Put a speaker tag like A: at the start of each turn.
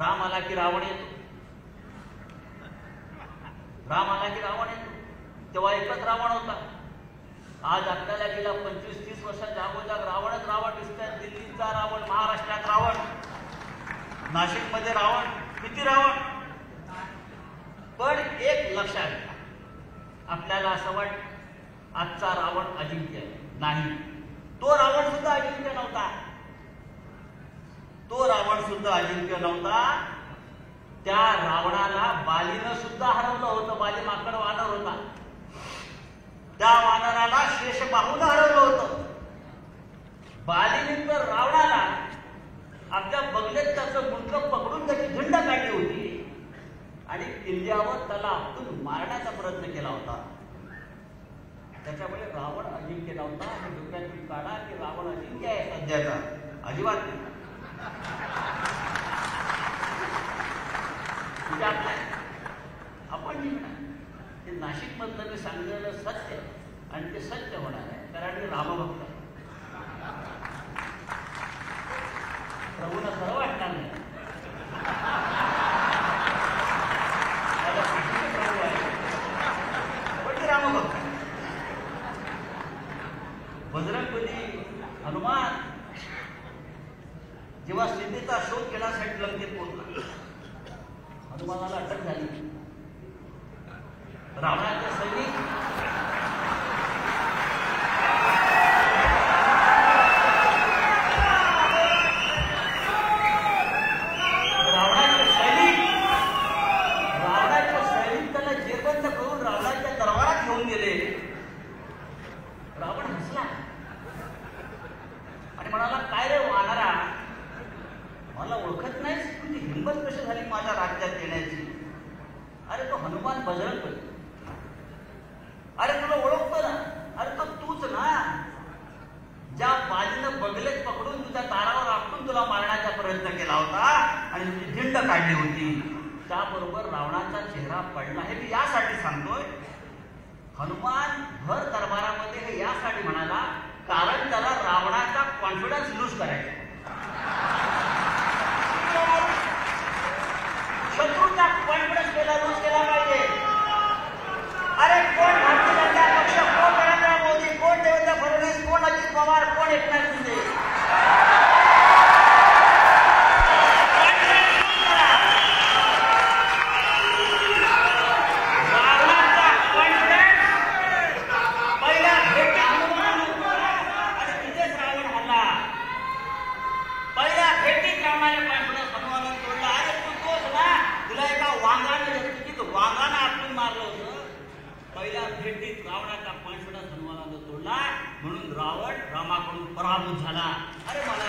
A: राम आला की रावण येतो, राम आला की रावण येतो. तेव्हा एकच रावण होता. आज आपल्याला गेला 25-30 वर्षाच्या अगोदर रावणच रावण दिसतात. दिल्लीचा रावण, महाराष्ट्रात रावण, नाशिकमध्ये रावण, किती रावण. पण एक लक्षात घ्या, आपल्याला असं वाटतं आजचा रावण अजिंक्य नाही. तो रावण सुद्धा अजिंक्य नव्हता. तो रावण सुद्धा अजिंक्य नव्हता. त्या रावणाला बालीनं सुद्धा हरवलं होतं. बाली माकड वानर होता. त्या वानराला शेषबाहूनं हरवलं होतं. बालीने तर रावणाला आपल्या बगलेत त्याचं मुंडकं पकडून त्याची झुंड काढली होती आणि किल्ल्यावर त्याला आपटून मारण्याचा प्रयत्न केला होता. त्याच्यामुळे रावण अजिंक्य नव्हता. हे डोक्यातून काढा की रावण अजिंक्य आहे सध्याचा, अजिबात नाही. आपण जिंकणार. ते नाशिक मधलं मी सांगितलेलं सत्य आणि ते सत्य होणार आहे, कारण मी रामभक्त. प्रभूला खरं वाटणार नाही. प्रभू आहे पण ते रामभक्त. बजरंगबली, हनुमान जेव्हा सीतेचा शोध घेण्यासाठी लंकेत पोहोचला, हनुमानाला अटक झाली. रावणाचे सैनिक त्याला जेरबंद करून रावणाच्या दरबारात घेऊन गेले. रावण हसला आणि म्हणाला, काय रे वानरा, मला ओळखत नाहीस? तुझी हिंमत कशी झाली माझ्या राज्यात येण्याची? अरे तो हनुमान बजरंगबली. अरे तुला ओळखतो ना, अरे तो तूच ना ज्या बाजीनं बगलेत पकडून तुझ्या दारावर आपटून तुला मारण्याचा प्रयत्न केला होता आणि तुझी झिंड काढली होती. त्याबरोबर रावणाचा चेहरा पडला. हे मी यासाठी सांगतोय, हनुमान भर दरबारामध्ये हे यासाठी म्हणाला कारण त्याला रावणाचा कॉन्फिडन्स लूज करायचा. शत्रूचा कॉन्फिडन्स लूज केला पाहिजे. अरे कोण भारतीय जनता पक्ष, कोण नरेंद्र मोदी, कोण देवेंद्र फडणवीस, कोण अजित पवार, कोण एकनाथ शिंदे, रावणाचा कॉन्फिडन्स पहिल्या भेटीत हनुमान आणि तिथेच रावण हल्ला. पहिल्या भेटीत रावणाने कॉन्फिडन्स हनुमानाने तोडला. अरे तू तोच ना, तुला एका वाघानं आपटून मारलं होतं. पहिल्या भेटीत रावणाचा कॉन्फिडन्स हनुमानानं तोडला, म्हणून रावण रामाकडून पराभूत झाला. अरे मला